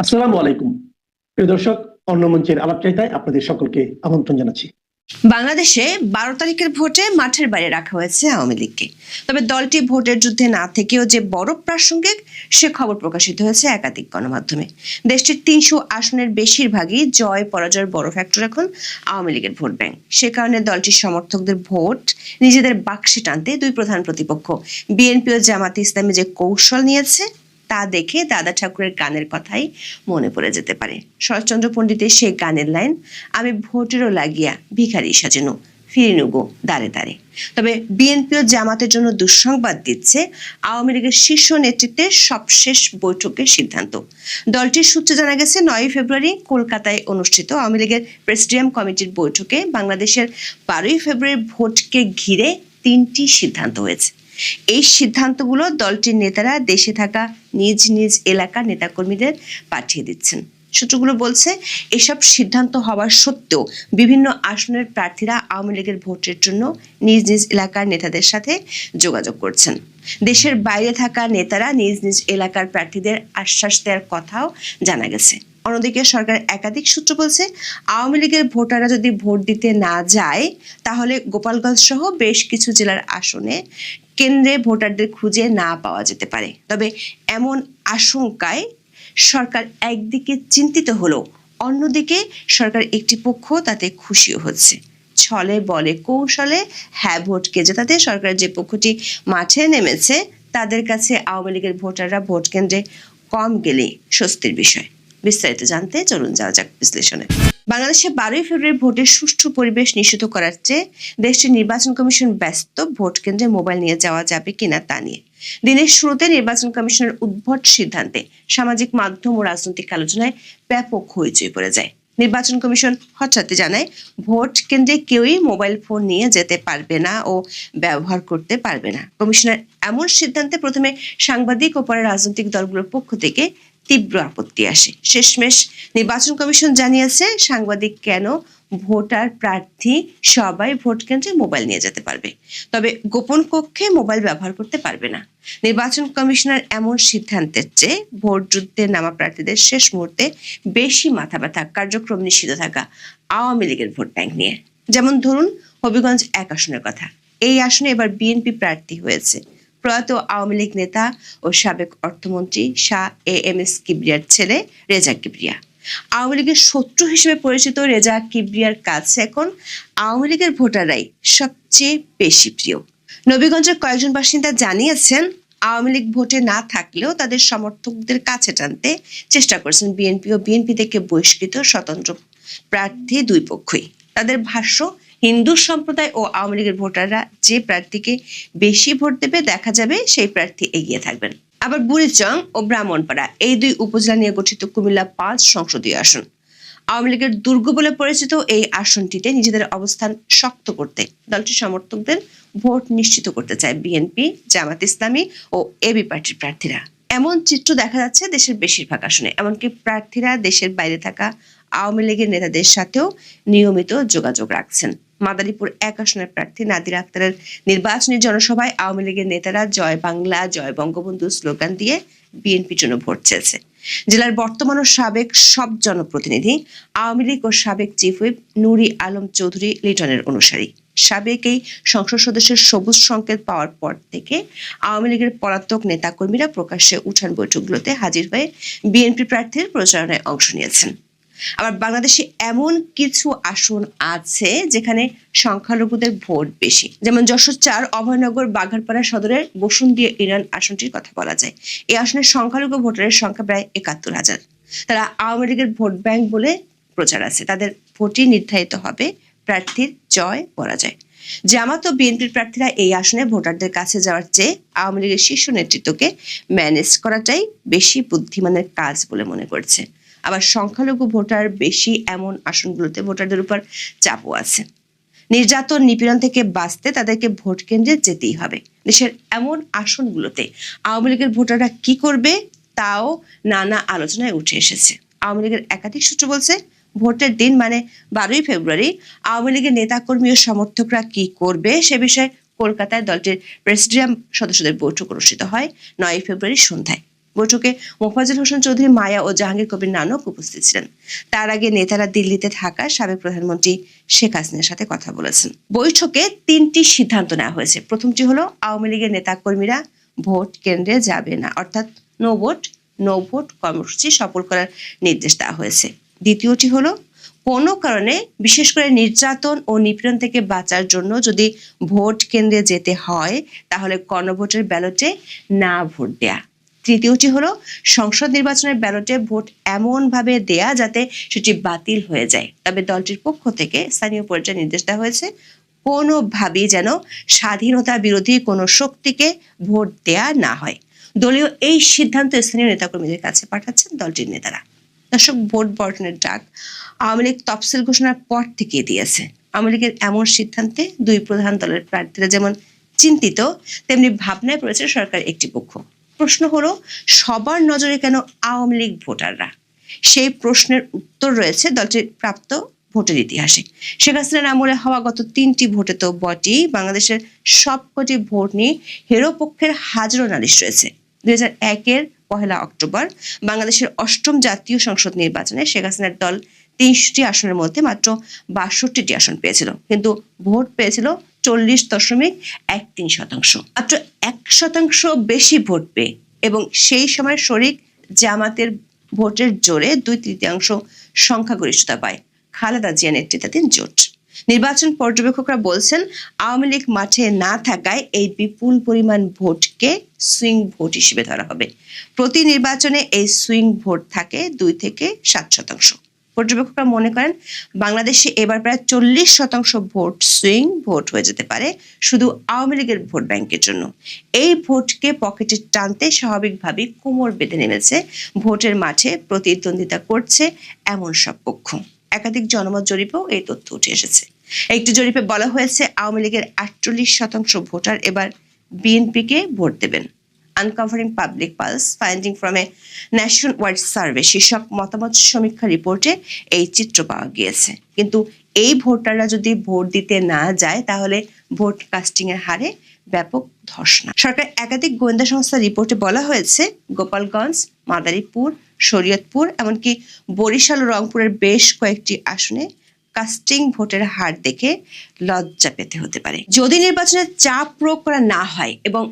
আসসালামু আলাইকুম। প্রিয় দর্শক, অন্য মঞ্চের আলাপচারিতায় আপনাদের সকলকে আমন্ত্রণ জানাচ্ছি। বাংলাদেশে ১২ তারিখের ভোটে মাঠের বাইরে রাখা হয়েছে আওয়ামী লীগকে। তবে দলটি ভোটের যুদ্ধে না থেকেও যে বড় প্রাসঙ্গিক সে খবর প্রকাশিত হয়েছে একাধিক গণমাধ্যমে। দেশটির ৩০০ আসনের বেশিরভাগই জয় পরাজয়ের বড় ফ্যাক্টর এখন আওয়ামী লীগের ভোট ব্যাংক। সে কারণে দলটির সমর্থকদের ভোট নিজেদের বাক্সে টানতে দুই প্রধান প্রতিপক্ষ বিএনপি ও জামাতে ইসলামী যে কৌশল নিয়েছে তা দেখে দাদা ঠাকুরের গানের কথাই মনে পড়ে যেতে পারে। শরৎচন্দ্র পণ্ডিতের সেই গানের লাইন, আমি ভোটেরও লাগিয়া ভিখারি সাজানো ফিরে নেবো দাঁড়ে দাঁড়ে। তবে বিএনপি ও জামাতের জন্য দুঃসংবাদ দিচ্ছে আওয়ামী লীগের শীর্ষ নেতৃত্বের সবশেষ বৈঠকের সিদ্ধান্ত। দলটির সূত্রে জানা গেছে ৯ ফেব্রুয়ারি কলকাতায় অনুষ্ঠিত আওয়ামী লীগের প্রেসিডিয়াম কমিটির বৈঠকে বাংলাদেশের ১২ ফেব্রুয়ারি ভোটকে ঘিরে ৩টি সিদ্ধান্ত হয়েছে। এই সিদ্ধান্তগুলো দলটির নেতারা দেশে থাকা নিজ নিজ এলাকার নেতাকর্মীদের পাঠিয়ে দিচ্ছেন। সূত্রগুলো বলছে, এসব সিদ্ধান্ত হওয়া সত্ত্বেও বিভিন্ন আসনের প্রার্থীরা আওয়ামী লীগের ভোটের জন্য নিজ নিজ এলাকার নেতাদের সাথে যোগাযোগ করছেন। দেশের বাইরে থাকা নেতারা নিজ নিজ এলাকার প্রার্থীদের আশ্বাস দেওয়ার কথাও জানা গেছে। অন্যদিকে সরকার একাধিক সূত্র বলছে, আওয়ামী লীগের ভোটাররা যদি ভোট দিতে না যায় তাহলে গোপালগঞ্জ সহ বেশ কিছু জেলার আসনে কেন্দ্রে ভোটারদের খুঁজে না পাওয়া যেতে পারে। তবে এমন আশঙ্কায় সরকার একদিকে চিন্তিত হলেও অন্যদিকে সরকার একটি পক্ষ তাতে খুশিও হচ্ছে। ছলে বলে কৌশলে হ্যাঁ ভোটকে জেতাতে সরকারের যে পক্ষটি মাঠে নেমেছে তাদের কাছে আওয়ামী লীগের ভোটাররা ভোট কেন্দ্রে কম গেলে স্বস্তির বিষয়। বিস্তারিত জানতে চলুন যাওয়া যাক বিশ্লেষণে। বাংলাদেশে ১২ ফেব্রুয়ারি ভোটের সুষ্ঠু পরিবেশ নিশ্চিত করার চেয়ে দেশটির নির্বাচন কমিশন ব্যস্ত ভোট কেন্দ্রে মোবাইল নিয়ে যাওয়া যাবে কিনা তা নিয়ে। দিনের শুরুতে নির্বাচন কমিশনের উদ্ভট সিদ্ধান্তে সামাজিক মাধ্যম ও রাজনৈতিক আলোচনায় ব্যাপক হইচই পড়ে যায়। নির্বাচন কমিশন হঠাৎ জানায় ভোট কেন্দ্রে কেউই মোবাইল ফোন নিয়ে যেতে পারবে না ও ব্যবহার করতে পারবে না। কমিশনের এমন সিদ্ধান্তে প্রথমে সাংবাদিক ও পরে রাজনৈতিক দলগুলোর পক্ষ থেকে তীব্র আপত্তি আসে। শেষমেশ নির্বাচন কমিশন জানিয়েছে সাংবাদিক কেন, ভোটার প্রার্থী সবাই ভোট কেন্দ্রে মোবাইল নিয়ে যেতে পারবে, তবে গোপন কক্ষে মোবাইল ব্যবহার করতে পারবে না। নির্বাচন কমিশনের এমন সিদ্ধান্তের চেয়ে ভোট যুদ্ধে নামা প্রার্থীদের শেষ মুহূর্তে বেশি মাথা ব্যথা কার্যক্রম নিষিদ্ধ থাকা আওয়ামী লীগের ভোট ব্যাংক নিয়ে। যেমন ধরুন হবিগঞ্জ ১ আসনের কথা। এই আসনে এবার বিএনপি প্রার্থী হয়েছে প্রয়াত আওয়ামী লীগ নেতা ও সাবেক অর্থমন্ত্রী শাহ এএমএস কিবরিয়ার ছেলে রেজা কিবরিয়া। আওয়ামী লীগের শত্রু হিসেবে পরিচিত রেজা কিবরিয়ার কাছে এখন আওয়ামী লীগের ভোটাররাই সবচেয়ে বেশি প্রিয়। নবীগঞ্জের কয়েকজন বাসিন্দা জানিয়েছেন, আওয়ামী লীগ ভোটে না থাকলেও তাদের সমর্থকদের কাছে টানতে চেষ্টা করছেন বিএনপি ও বিএনপি থেকে বহিষ্কৃত স্বতন্ত্র প্রার্থী দুই পক্ষই। তাদের ভাষ্য, হিন্দু সম্প্রদায় ও আওয়ামী লীগের ভোটাররা যে প্রার্থীকে বেশি ভোট দেবে দেখা যাবে সেই প্রার্থী এগিয়ে থাকবেন। আবার বুড়িচং ও ব্রাহ্মণপাড়া এই দুই উপজেলা নিয়ে গঠিত কুমিল্লা ৫ সংসদীয় আসন। আওয়ামী লীগের দুর্গ বলে পরিচিত এই আসনটিতে নিজেদের অবস্থান শক্ত করতে দলটির সমর্থকদের ভোট নিশ্চিত করতে চায় বিএনপি, জামাত ইসলামী ও এবি পার্টির প্রার্থীরা। এমন চিত্র দেখা যাচ্ছে দেশের বেশিরভাগ আসনে। এমনকি প্রার্থীরা দেশের বাইরে থাকা আওয়ামী লীগের নেতাদের সাথেও নিয়মিত যোগাযোগ রাখছেন। মাদারীপুর ১ আসনের প্রার্থী নাদির আক্তারের নির্বাচনী জনসভায় আওয়ামী লীগের নেতারা জয় বাংলা, জয় বঙ্গবন্ধু স্লোগান দিয়ে বিএনপির জন্য ভোট চেয়েছে। জেলার বর্তমান ও সাবেক সব জনপ্রতিনিধি আওয়ামী লীগ ও সাবেক চিফ হুইপ নুরি আলম চৌধুরী লিটনের অনুসারী। সাবেক এই সংসদ সদস্যের সবুজ সংকেত পাওয়ার পর থেকে আওয়ামী লীগের পলাতক নেতাকর্মীরা প্রকাশ্যে উঠান বৈঠকগুলোতে হাজির হয়ে বিএনপি প্রার্থীর প্রচারণায় অংশ নিয়েছেন। আবার বাংলাদেশে এমন কিছু আসন আছে যেখানে সংখ্যালঘুদের ভোট বেশি, যেমন যশোর ৪ অভয়নগর বাঘারপাড়া সদরের বসুন্দিয়া ইরান আসনটির কথা বলা যায়। এই আসনের সংখ্যালঘু ভোটারের সংখ্যা প্রায় ৭১,০০০। তারা আওয়ামী লীগের ভোট ব্যাংক বলে প্রচার আছে। তাদের ভোটই নির্ধারিত হবে প্রার্থীর জয় পরাজয়। জামাত ও বিএনপির প্রার্থীরা এই আসনে ভোটারদের কাছে যাওয়ার চেয়ে আওয়ামী লীগের শীর্ষ নেতৃত্বকে ম্যানেজ করাটাই বেশি বুদ্ধিমানের কাজ বলে মনে করছে। আবার সংখ্যালঘু ভোটার বেশি এমন আসনগুলোতে ভোটারদের উপর চাপও আছে। নির্যাতন নিপীড়ন থেকে বাঁচতে তাদেরকে ভোট কেন্দ্রে যেতেই হবে। দেশের এমন আসনগুলোতে আওয়ামী লীগের ভোটাররা কি করবে তাও নানা আলোচনায় উঠে এসেছে। আওয়ামী লীগের একাধিক সূত্র বলছে, ভোটের দিন মানে ১২ ফেব্রুয়ারি আওয়ামী লীগের নেতাকর্মী ও সমর্থকরা কি করবে সে বিষয়ে কলকাতায় দলটির প্রেসিডিয়াম সদস্যদের বৈঠক অনুষ্ঠিত হয় ৯ ফেব্রুয়ারি সন্ধ্যায়। বৈঠকে মোফাজ্জল হোসেন চৌধুরী, মায়া ও জাহাঙ্গীর কবির নানক উপস্থিত ছিলেন। তার আগে নেতারা দিল্লিতে থাকা সাবেক প্রধানমন্ত্রী শেখ হাসিনার সাথে কথা বলেছেন। বৈঠকে 3টি সিদ্ধান্ত নেওয়া হয়েছে। প্রথমটি হলো আওয়ামী লীগের নেতাকর্মীরা ভোট কেন্দ্রে যাবে না, অর্থাৎ নো ভোট কর্মসূচি সফল করার নির্দেশ দেওয়া হয়েছে। দ্বিতীয়টি হলো কোনো কারণে, বিশেষ করে নির্যাতন ও নিপীড়ন থেকে বাঁচার জন্য যদি ভোট কেন্দ্রে যেতে হয় তাহলে গণভোটের ব্যালটে না ভোট দেয়া। তৃতীয়টি হলো সংসদ নির্বাচনের ব্যালটে ভোট এমন ভাবে দেয়া যাতে সেটি বাতিল হয়ে যায়। তবে দলটির পক্ষ থেকে স্থানীয় পর্যায়ে নির্দেশ দেওয়া হয়েছে কোনোভাবেই যেন স্বাধীনতা বিরোধী কোনো শক্তিকে ভোট দেয়া না হয়। দলীয় এই সিদ্ধান্ত স্থানীয় নেতাকর্মীদের কাছে পাঠাচ্ছেন দলটির নেতারা। দর্শক, ভোট বর্জনের ডাক আওয়ামী লীগ তফসিল ঘোষণার পর থেকে দিয়েছে। আওয়ামী লীগের এমন সিদ্ধান্তে দুই প্রধান দলের প্রার্থীরা যেমন চিন্তিত, তেমনি ভাবনায় পড়েছে সরকার একটি পক্ষ। প্রশ্ন হলো, সবার নজরে কেন আওয়ামী লীগ ভোটাররা? সেই প্রশ্নের উত্তর রয়েছে দলটির প্রাপ্ত ভোটের ইতিহাসে। শেখ হাসিনার আমলে হওয়া গত 3টি ভোটে তো বটেই, বাংলাদেশের সবকটি ভোট নিয়ে হেরো পক্ষের হাজারো নালিশ রয়েছে। 2001-এর 1 অক্টোবর বাংলাদেশের 8ম জাতীয় সংসদ নির্বাচনে শেখ হাসিনার দল 300টি আসনের মধ্যে মাত্র 62টি আসন পেয়েছিল, কিন্তু ভোট পেয়েছিল 40.13%। মাত্র 1% বেশি ভোট পেয়ে এবং সেই সময় শরিক জামাতের ভোটের জোরে 2/3 সংখ্যাগরিষ্ঠতা পায় খালেদা জিয়া নেতৃত্বাধীন জোট। নির্বাচন পর্যবেক্ষকরা বলছেন, আওয়ামী লীগ মাঠে না থাকায় এই বিপুল পরিমাণ ভোটকে সুইং ভোট হিসেবে ধরা হবে। প্রতি নির্বাচনে এই সুইং ভোট থাকে 2 থেকে 7%। পর্যবেক্ষকরা মনে করেন বাংলাদেশে এবার প্রায় 40% ভোট সুইং ভোট হয়ে যেতে পারে শুধু আওয়ামী লীগের ভোট ব্যাংকের জন্য। এই ভোটকে পকেটে টানতে স্বাভাবিকভাবেই কোমর বেঁধে নেমেছে ভোটের মাঠে প্রতিদ্বন্দ্বিতা করছে এমন সব পক্ষ। একাধিক জনমত জরিপেও এই তথ্য উঠে এসেছে। একটি জরিপে বলা হয়েছে আওয়ামী লীগের 48% ভোটার এবার বিএনপিকে ভোট দেবেন। Uncovering public pulse finding from a nationwide survey শীর্ষক মতামত সমীক্ষা রিপোর্টে এই চিত্র পাওয়া গিয়েছে। কিন্তু এই ভোটাররা যদি ভোট দিতে না যায় তাহলে ভোট কাস্টিং এর হারে ব্যাপক ধর্ষণা। সরকার একাধিক গোয়েন্দা সংস্থার রিপোর্টে বলা হয়েছে গোপালগঞ্জ, মাদারীপুর, শরীয়তপুর, এমনকি বরিশাল ও রংপুরের বেশ কয়েকটি আসনে কাস্টিং ভোটের হার দেখে লজ্জা পেতে হতে পারে। যদি নির্বাচনে চাপ প্রয়োগ করা না হয় এবং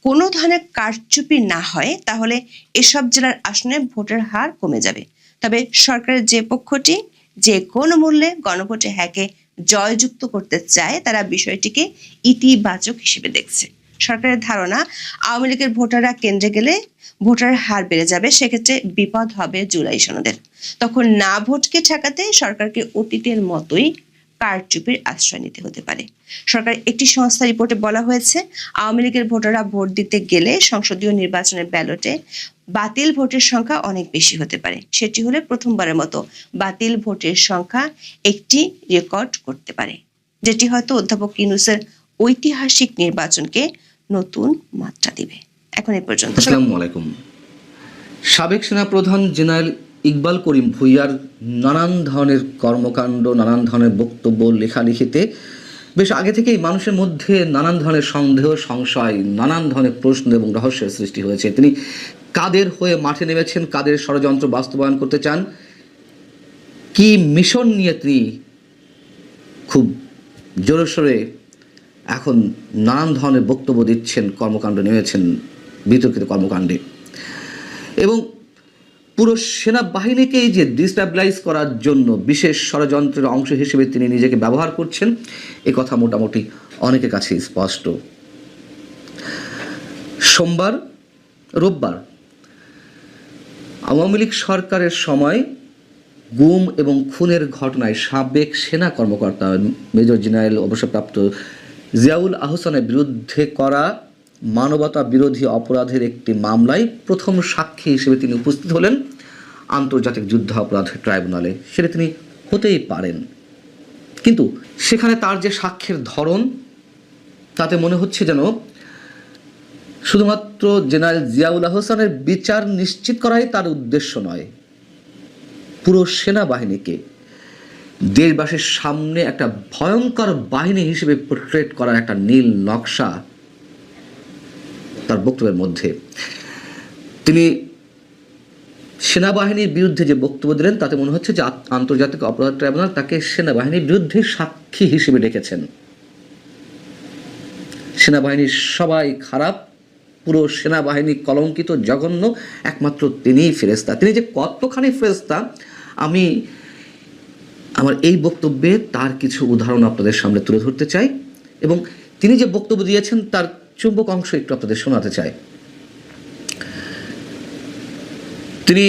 কোনো ধরনের কারচুপি না হয় তাহলে এসব জেলার আসনে ভোটের হার কমে যাবে। তবে সরকারের যে পক্ষটি যে কোনো মূল্যে গণভোটে হ্যাকে জয়যুক্ত করতে চায় তারা বিষয়টিকে ইতিবাচক হিসেবে দেখছে। সরকারের ধারণা, আওয়ামী লীগের ভোটাররা কেন্দ্রে গেলে ভোটার হার বেড়ে যাবে, সেক্ষেত্রে বিপদ হবে জুলাই সনদের। তখন না ভোটকে ঠেকাতে সরকারকে অতীতের মতোই কারচুপির আশ্রয় নিতে হতে পারে। সরকার একটি সংস্থা রিপোর্টে বলা হয়েছে আওয়ামী লীগের ভোটাররা ভোট দিতে গেলে সংসদীয় নির্বাচনের ব্যালটে বাতিল ভোটের সংখ্যা অনেক বেশি হতে পারে। সেটি হলে প্রথমবারের মতো বাতিল ভোটের সংখ্যা একটি রেকর্ড করতে পারে, যেটি হয়তো অধ্যাপক ইউনূসের ঐতিহাসিক নির্বাচনকে নতুন মাত্রা দিবে। এখন এই পর্যন্ত। আসসালামু আলাইকুম। সাবেক সেনাপ্রধান জেনারেল ইকবাল করিম ভূঁইয়ার নানান ধরনের কর্মকাণ্ড, নানান ধরনের বক্তব্য, লেখালেখিতে বেশ আগে থেকেই মানুষের মধ্যে নানান ধরনের সন্দেহ, সংশয়, নানান ধরনের প্রশ্ন এবং রহস্যের সৃষ্টি হয়েছে। তিনি কাদের হয়ে মাঠে নেমেছেন, কাদের ষড়যন্ত্র বাস্তবায়ন করতে চান, কি মিশন নিয়ে তিনি খুব জোরেশোরে এখন নানান ধরনের বক্তব্য দিচ্ছেন, কর্মকাণ্ড নেমেছেন, বিতর্কিত কর্মকাণ্ডে, এবং পুরো সেনাবাহিনীকেই যে ডিস্টেবিলাইজ করার জন্য বিশেষ ষড়যন্ত্রের অংশ হিসেবে তিনি নিজেকে ব্যবহার করছেন, এ কথা মোটামুটি অনেকের কাছে স্পষ্ট। রোববার আওয়ামী লীগ সরকারের সময় গুম এবং খুনের ঘটনায় সাবেক সেনা কর্মকর্তা মেজর জেনারেল অবসরপ্রাপ্ত জিয়াউল আহসানের বিরুদ্ধে করা মানবতা বিরোধী অপরাধের একটি মামলায় প্রথম সাক্ষী হিসেবে তিনি উপস্থিত হলেন আন্তর্জাতিক যুদ্ধ অপরাধ ট্রাইব্যুনালে। সেটা তিনি হতেই পারেন, কিন্তু সেখানে তার যে সাক্ষ্যের ধরন তাতে মনে হচ্ছে যেন শুধুমাত্র জেনারেল জিয়াউল আহসানের বিচার নিশ্চিত করাই তার উদ্দেশ্য নয়, পুরো সেনাবাহিনীকে দেশবাসীর সামনে একটা ভয়ঙ্কর বাহিনী হিসেবে পোর্ট্রেট করার একটা নীল নকশা তার বক্তব্যের মধ্যে। তিনি সেনাবাহিনীর বিরুদ্ধে যে বক্তব্য দিলেন তাতে মনে হচ্ছে যে আন্তর্জাতিক অপরাধ ট্রাইব্যুনাল তাকে সেনাবাহিনীর বিরুদ্ধে সাক্ষী হিসেবে ডেকেছেন। সেনাবাহিনীর সবাই খারাপ, পুরো সেনাবাহিনী কলঙ্কিত, জঘন্য, একমাত্র তিনিই ফেরেশতা। তিনি যে কতখানি ফেরেশতা আমি আমার এই বক্তব্যে তার কিছু উদাহরণ আপনাদের সামনে তুলে ধরতে চাই, এবং তিনি যে বক্তব্য দিয়েছেন তার চুম্বক অংশ একটু আপনাদের শোনাতে চাই। তিনি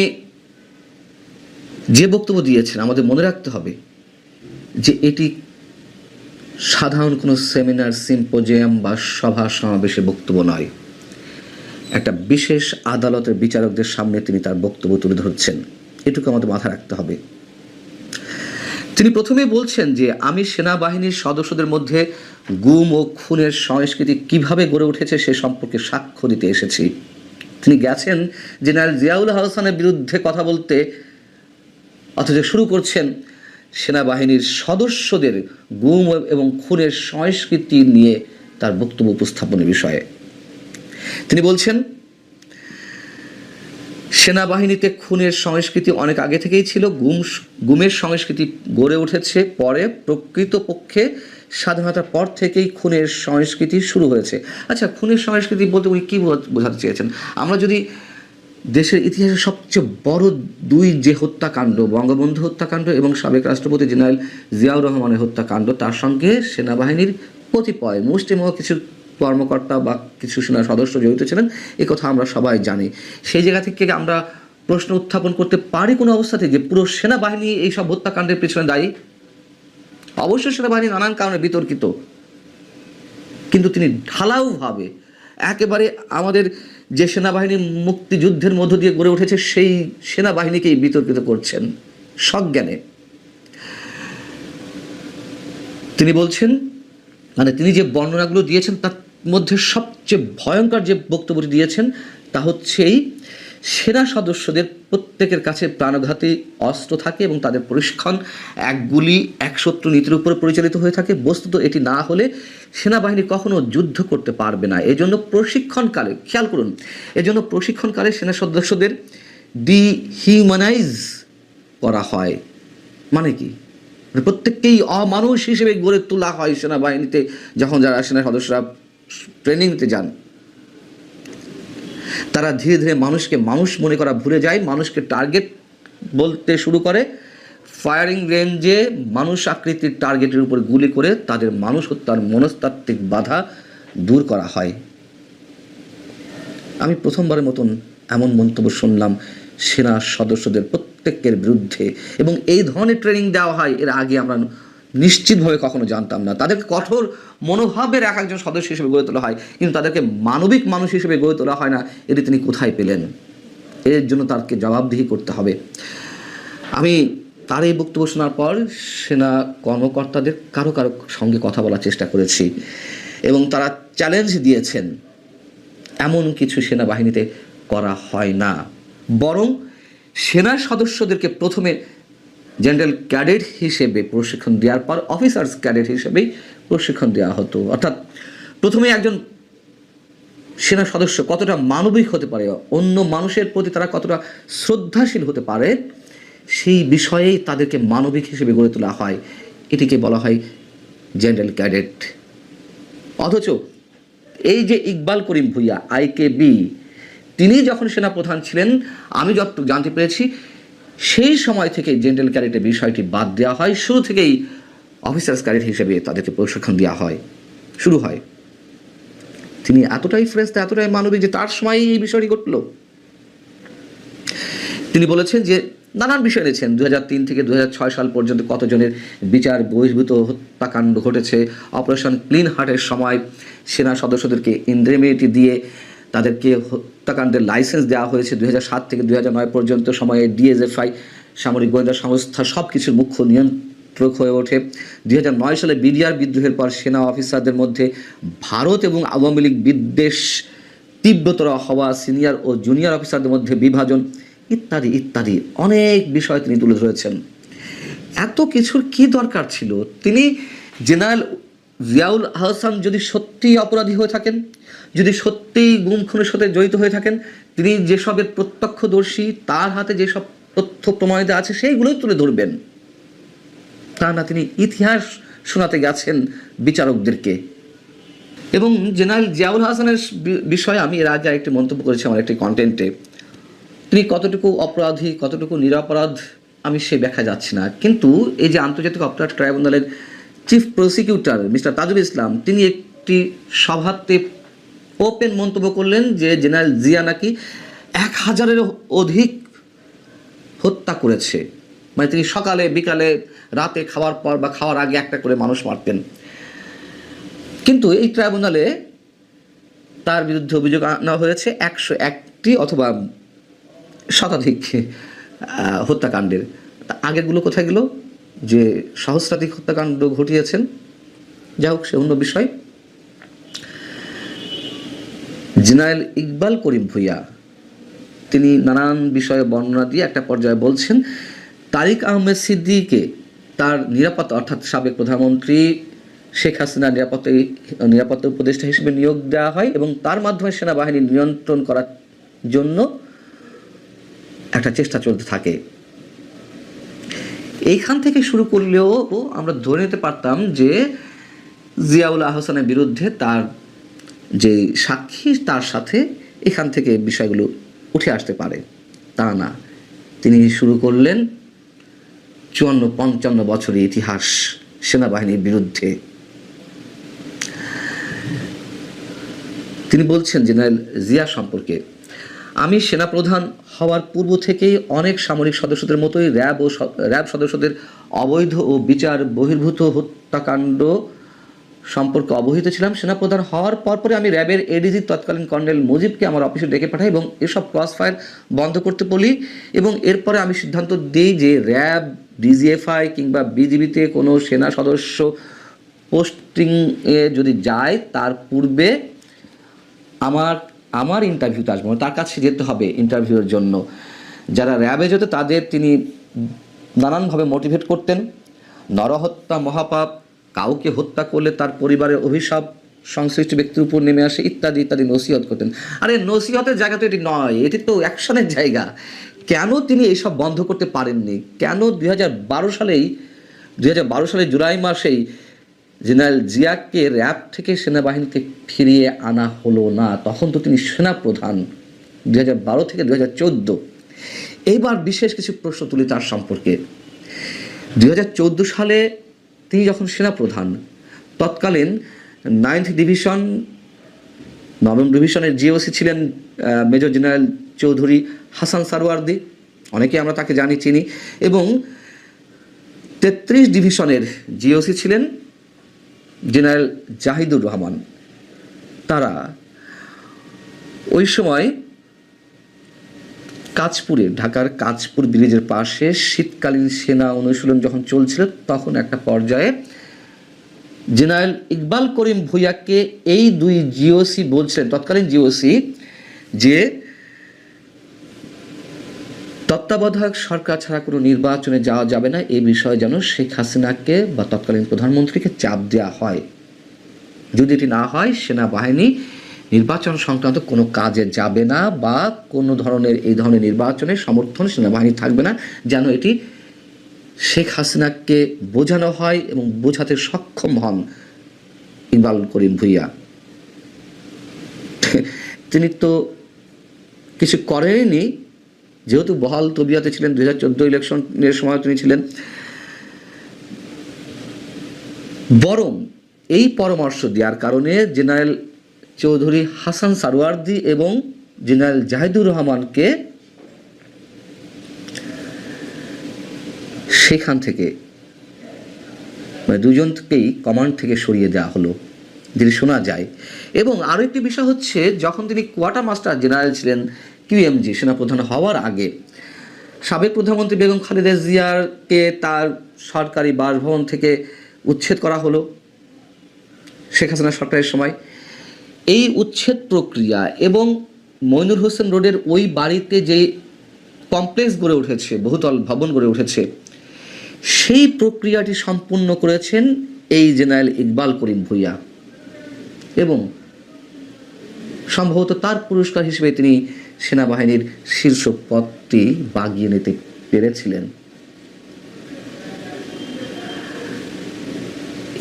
যে বক্তব্য দিয়েছেন আমাদের মনে রাখতে হবে যে এটি সাধারণ কোনো সেমিনার, সিম্পোজিয়াম বা সভা সমাবেশে বক্তব্য নয়। একটা বিশেষ আদালতের বিচারকদের সামনে তিনি তার বক্তব্য তুলে ধরছেন, এটুকু আমাদের মাথায় রাখতে হবে। তিনি প্রথমেই বলছেন যে আমি সেনাবাহিনীর সদস্যদের মধ্যে গুম ও খুনের সংস্কৃতি কিভাবে গড়ে উঠেছে সে সম্পর্কে সাক্ষ্য দিতে এসেছি। তিনি গেছেন জেনারেল জিয়াউল হাসানের বিরুদ্ধে কথা বলতে, অথচ শুরু করছেন সেনাবাহিনীর সদস্যদের গুম এবং খুনের সংস্কৃতি নিয়ে তার বক্তব্য উপস্থাপনের বিষয়ে। তিনি বলছেন সেনাবাহিনীতে খুনের সংস্কৃতি অনেক আগে থেকেই ছিল, গুমের সংস্কৃতি গড়ে উঠেছে পরে, প্রকৃতপক্ষে স্বাধীনতার পর থেকেই খুনের সংস্কৃতি শুরু হয়েছে। আচ্ছা, খুনের সংস্কৃতি বলতে উনি কী বোঝাতে চেয়েছেন? আমরা যদি দেশের ইতিহাসে সবচেয়ে বড় দুই যে হত্যাকাণ্ড, বঙ্গবন্ধু হত্যাকাণ্ড এবং সাবেক রাষ্ট্রপতি জেনারেল জিয়াউর রহমানের হত্যাকাণ্ড, তার সঙ্গে সেনাবাহিনীর কতিপয় মুষ্টিমেয় কিছু কর্মকর্তা বা কিছু সেনা সদস্য জড়িত ছিলেন, এ কথা আমরা সবাই জানি। সেই জায়গা থেকে আমরা প্রশ্ন উত্থাপন করতে পারি কোনো অবস্থাতে যে পুরো সেনাবাহিনী এই সব হত্যাকাণ্ডের পেছনে দায়ী? অবশ্যই সেনাবাহিনী নানান কারণে বিতর্কিত, কিন্তু তিনি ঢালাওভাবে একেবারে আমাদের যে সেনাবাহিনী মুক্তিযুদ্ধের মধ্য দিয়ে গড়ে উঠেছে সেই সেনাবাহিনীকেই বিতর্কিত করছেন সজ্ঞানে। তিনি বলছেন, মানে তিনি যে বর্ণনাগুলো দিয়েছেন তার মধ্যে সবচেয়ে ভয়ঙ্কর যে বক্তব্যটি দিয়েছেন তা হচ্ছে এই সেনা সদস্যদের প্রত্যেকের কাছে প্রাণঘাতী অস্ত্র থাকে এবং তাদের প্রশিক্ষণ এক গুলি এক শত্রু নীতির উপর পরিচালিত হয়ে থাকে। বস্তুত এটি না হলে সেনাবাহিনী কখনো যুদ্ধ করতে পারবে না। এজন্য প্রশিক্ষণকালে, খেয়াল করুন, এজন্য প্রশিক্ষণকালে সেনা সদস্যদের ডিহিউম্যানাইজ করা হয়। মানে কি? প্রত্যেককেই অমানুষ হিসেবে গড়ে তোলা হয় সেনাবাহিনীতে যখন যারা সেনা সদস্যরা ট্রেনিং নিতে যান। তারা ধীরে ধীরে মানুষকে মানুষ মনে করা ভুলে যায়, মানুষকে টার্গেট বলতে শুরু করে। ফায়ারিং রেঞ্জে মানুষ আকৃতির টার্গেটের উপর গুলি করে তাদের মানুষ হত্যার মনস্তাত্ত্বিক বাধা দূর করা হয়। আমি প্রথমবারের মতন এমন মন্তব্য শুনলাম সেনা সদস্যদের প্রত্যেকের বিরুদ্ধে, এবং এই ধরনের ট্রেনিং দেওয়া হয় এর আগে আমরা নিশ্চিতভাবে কখনো জানতাম না। তাদেরকে কঠোর মনোভাবের এক একজন সদস্য হিসেবে গড়ে তোলা হয়, কিন্তু তাদেরকে মানবিক মানুষ হিসেবে গড়ে তোলা হয় না। এটি তিনি কোথায় পেলেন? এর জন্য তাকে জবাবদিহি করতে হবে। আমি তার এই বক্তব্য শোনার পর সেনা কর্মকর্তাদের কারো কারো সঙ্গে কথা বলার চেষ্টা করেছি, এবং তারা চ্যালেঞ্জ দিয়েছেন এমন কিছু সেনাবাহিনীতে করা হয় না, বরং সেনা সদস্যদেরকে প্রথমে জেনারেল ক্যাডেট হিসেবে প্রশিক্ষণ দেওয়ার পর অফিসার্স ক্যাডেট হিসেবেই প্রশিক্ষণ দেওয়া হতো। অর্থাৎ প্রথমে একজন সেনা সদস্য কতটা মানবিক হতে পারে, অন্য মানুষের প্রতি তারা কতটা শ্রদ্ধাশীল হতে পারে, সেই বিষয়েই তাদেরকে মানবিক হিসেবে গড়ে তোলা হয়। এটিকে বলা হয় জেনারেল ক্যাডেট। অথচ এই যে ইকবাল করিম ভূঁইয়া IKB, তিনি যখন সেনাপ্রধান ছিলেন, আমি যতটুকু জানতে পেরেছি সেই সময় থেকে জেনারেল ক্যাডেটের বিষয়টি বাদ দেওয়া হয়। শুরু থেকেই অফিসার্স ক্যাডেট হিসেবে তাদেরকে প্রশিক্ষণ দেওয়া হয়, শুরু হয়। তিনি এতটাই ফ্রেশতা, এতটাই মানবিক যে তার সময় এই বিষয়টি ঘটল। তিনি বলেছেন যে নানান বিষয় নিয়েছেন, 2003 থেকে 2006 সাল পর্যন্ত কতজনের বিচার বহির্ভূত হত্যাকাণ্ড ঘটেছে। অপারেশন ক্লিন হার্টের সময় সেনা সদস্যদেরকে ইন্ডেমনিটি দিয়ে তাদেরকে হত্যাকাণ্ডের লাইসেন্স দেওয়া হয়েছে। 2007 থেকে 2009 পর্যন্ত সময়ে DSFI সামরিক গোয়েন্দা সংস্থা সব কিছুর মুখ্য নিয়ন্ত্রক হয়ে ওঠে। 2009 সালে BDR বিদ্রোহের পর সেনা অফিসারদের মধ্যে ভারত এবং আওয়ামী লীগ বিদ্বেষ তীব্রতর হওয়া, সিনিয়র ও জুনিয়র অফিসারদের মধ্যে বিভাজন ইত্যাদি ইত্যাদি অনেক বিষয় তিনি তুলে ধরেছেন। এত কিছুর কি দরকার ছিল? তিনি জেনারেল জিয়াউল আহসান যদি সত্যিই অপরাধী হয়ে থাকেন, যদি সত্যিই গুম খুনের সাথে জড়িত হয়ে থাকেন, তিনি যেসবের প্রত্যক্ষদর্শী, তার হাতে যেসব তথ্য প্রমাণিত আছে সেইগুলোই তুলে ধরবেন, তা না তিনি ইতিহাস শোনাতে গেছেন বিচারকদেরকে। এবং জেনারেল জিয়াউল হাসানের বিষয়ে আমি এর আগে একটি মন্তব্য করেছি আমার একটি কন্টেন্টে। তিনি কতটুকু অপরাধী, কতটুকু নিরপরাধ আমি সে ব্যাখ্যা যাচ্ছি না, কিন্তু এই যে আন্তর্জাতিক অপরাধ ট্রাইব্যুনালের chief prosecutor mister Tajul Islam, তিনি একটি সভাতে ওপেন মন্তব্য করলেন যে জেনারেল জিয়া নাকি 1000-এরও অধিক হত্যা করেছে। মানে তিনি সকালে, বিকালে, রাতে, খাওয়ার পর বা খাওয়ার আগে একটা করে মানুষ মারতেন। কিন্তু এই ট্রাইব্যুনালে তার বিরুদ্ধে অভিযোগ আনা হয়েছে 101টি অথবা শতাধিক হত্যাকাণ্ডের। আগেরগুলো কোথায় গেল? যে সহস্রাধিক হত্যাকাণ্ড ঘটিয়েছেন। যাই হোক, সে অন্য বিষয়। জেনারেল ইকবাল করিম ভূঁইয়া তিনি নানান বিষয়ে বর্ণনা দিয়ে একটা পর্যায়ে বলছেন তারিক আহমেদ সিদ্দিকীকে তার নিরাপত্তা, অর্থাৎ সাবেক প্রধানমন্ত্রী শেখ হাসিনার নিরাপত্তা উপদেষ্টা হিসেবে নিয়োগ দেওয়া হয় এবং তার মাধ্যমে সেনাবাহিনী নিয়ন্ত্রণ করার জন্য একটা চেষ্টা চলতে থাকে। এইখান থেকে শুরু করলেও আমরা ধরে নিতে পারতাম যে জিয়াউল আহসানের বিরুদ্ধে তার যে সাক্ষী, তার সাথে এখান থেকে বিষয়গুলো উঠে আসতে পারে। তা না, তিনি শুরু করলেন 54-55 বছরের ইতিহাস সেনাবাহিনীর বিরুদ্ধে। তিনি বলছেন জেনারেল জিয়া সম্পর্কে, আমি সেনাপ্রধান হওয়ার পূর্ব থেকেই অনেক সামরিক সদস্যদের মতোই র্যাব সদস্যদের অবৈধ ও বিচার বহির্ভূত হত্যাকাণ্ড সম্পর্কে অবহিত ছিলাম। সেনাপ্রধান হওয়ার পরপরে আমি র্যাবের এডিজি তৎকালীন কর্নেল মুজিবকে আমার অফিসে ডেকে পাঠাই এবং এসব ক্রস ফায়ার বন্ধ করতে বলি এবং এরপরে আমি সিদ্ধান্ত দিই যে র্যাব, ডিজিএফআই কিংবা বিজিবিতে কোনো সেনা সদস্য পোস্টিংয়ে যদি যায় তার পূর্বে আমার ইন্টারভিউতে আসবো, তার কাছে যেতে হবে ইন্টারভিউর জন্য। যারা র্যাবে যেত তাদের তিনি নানানভাবে মোটিভেট করতেন। নরহত্যা মহাপাপ, কাউকে হত্যা করলে তার পরিবারের অভিশাপ সংশ্লিষ্ট ব্যক্তির উপর নেমে আসে, ইত্যাদি ইত্যাদি নসিহত করতেন। আরে নসিহতের জায়গা তো এটি নয়, এটি তো অ্যাকশনের জায়গা। কেন তিনি এইসব বন্ধ করতে পারেননি? কেন 2012 সালে জুলাই মাসেই জেনারেল জিয়াকে র্যাব থেকে সেনাবাহিনীতে ফিরিয়ে আনা হলো না? তখন তো তিনি সেনাপ্রধান 2012 থেকে 2014। এইবার বিশেষ কিছু প্রশ্ন তুলি তার সম্পর্কে। 2014 সালে তিনি যখন সেনাপ্রধান, তৎকালীন 9th ডিভিশন, 9ম ডিভিশনের জিওসি ছিলেন মেজর জেনারেল চৌধুরী হাসান সারওয়ার্দী, অনেকে আমরা তাকে জানি, চিনি, এবং 33 ডিভিশনের জিওসি ছিলেন জেনারেল জাহিদুর রহমান। তারা ওই সময় কাঁচপুরে, ঢাকার কাঁচপুর ব্রিজের পাশে শীতকালীন সেনা অনুশীলন যখন চলছিল, তখন একটা পর্যায়ে জেনারেল ইকবাল করিম ভূঁইয়াকে এই দুই জিওসি বলছিলেন, তৎকালীন জিওসি, যে তত্ত্বাবধায়ক সরকার ছাড়া কোনো নির্বাচনে যাওয়া যাবে না, এই বিষয়ে যেন শেখ হাসিনাকে বা তৎকালীন প্রধানমন্ত্রীকে চাপ দেওয়া হয়। যদি এটি না হয়, সেনাবাহিনী নির্বাচন সংক্রান্ত কোনো কাজে যাবে না বা কোনো ধরনের এই ধরনের নির্বাচনের সমর্থন সেনাবাহিনী থাকবে না, যেন এটি শেখ হাসিনাকে বোঝানো হয় এবং বোঝাতে সক্ষম হন ইকবাল করিম ভূঁইয়া। তিনি তো কিছু করেননি, যেহেতু বহাল তবিয়তে ছিলেন। 2014 ইলেকশনের সময় তিনি ছিলেন। বরং এই পরামর্শ দেওয়ার কারণে জেনারেল চৌধুরী হাসান সারওয়ার্দী এবং জেনারেল জাহিদুর রহমানকে সেখান থেকে, মানে দুজনকেই কমান্ড থেকে সরিয়ে দেওয়া হলো, যেটি শোনা যায়। এবং আরও একটি বিষয় হচ্ছে, যখন তিনি কোয়ার্টার মাস্টার জেনারেল ছিলেন কিউএমজি সেনাপ্রধান হওয়ার আগে, সাবেক প্রধানমন্ত্রী বেগম খালেদা জিয়াকে তার সরকারি বাসভবন থেকে উচ্ছেদ করা হলো শেখ হাসিনা সরকারের সময়। এই উচ্ছেদ প্রক্রিয়া এবং মইনুল হোসেন রোডের ওই বাড়িতে যে কমপ্লেক্স গড়ে উঠেছে, বহুতল ভবন গড়ে উঠেছে, সেই প্রক্রিয়াটি সম্পূর্ণ করেছেন এই জেনারেল ইকবাল করিম ভূঁইয়া এবং সম্ভবত তার পুরস্কার হিসেবে তিনি সেনাবাহিনীর শীর্ষ পদটি বাগিয়ে নিতে পেরেছিলেন।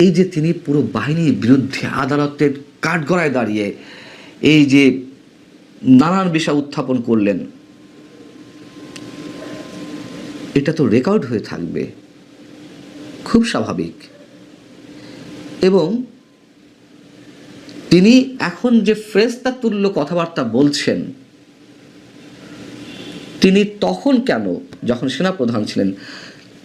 এই যে তিনি পুরো বাহিনীর বিরুদ্ধে আদালতের কাঠগড়ায় দাঁড়িয়ে এই যে নানান বিষয় উত্থাপন করলেন, এটা তো রেকর্ড হয়ে থাকবে, খুব স্বাভাবিক। এবং তিনি এখন যে ফেরেশতা তুল্য কথাবার্তা বলছেন, তিনি তখন কেন, যখন সেনাপ্রধান ছিলেন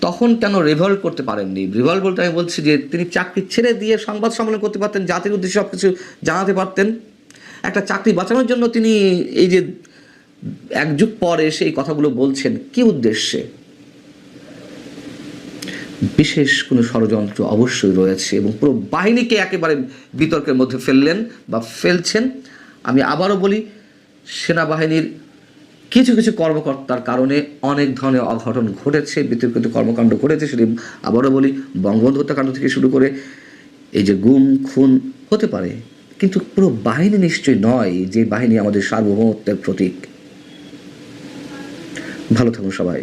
তখন কেন রিভল্ট করতে পারেননি? রিভল্ট বলতে আমি বলছি যে তিনি চাকরি ছেড়ে দিয়ে সংবাদ সম্মেলন করতে পারতেন, জাতির উদ্দেশ্যে সব কিছু জানাতে পারতেন। একটা চাকরি বাঁচানোর জন্য তিনি এই যে এক যুগ পরে সেই কথাগুলো বলছেন, কি উদ্দেশ্যে? বিশেষ কোনো ষড়যন্ত্র অবশ্যই রয়েছে এবং পুরো বাহিনীকে একেবারে বিতর্কের মধ্যে ফেললেন বা ফেলছেন। আমি আবারও বলি, সেনাবাহিনীর কিছু কিছু কর্মকর্তার কারণে অনেক ধরনের অঘটন ঘটেছে, বিতর্কিত কর্মকাণ্ড ঘটেছে। সেটি আবারও বলি, বঙ্গবন্ধু হত্যাকাণ্ড থেকে শুরু করে এই যে গুম খুন হতে পারে, কিন্তু পুরো বাহিনী নিশ্চয়ই নয়, যে বাহিনী আমাদের সার্বভৌমত্বের প্রতীক। ভালো থাকুন সবাই।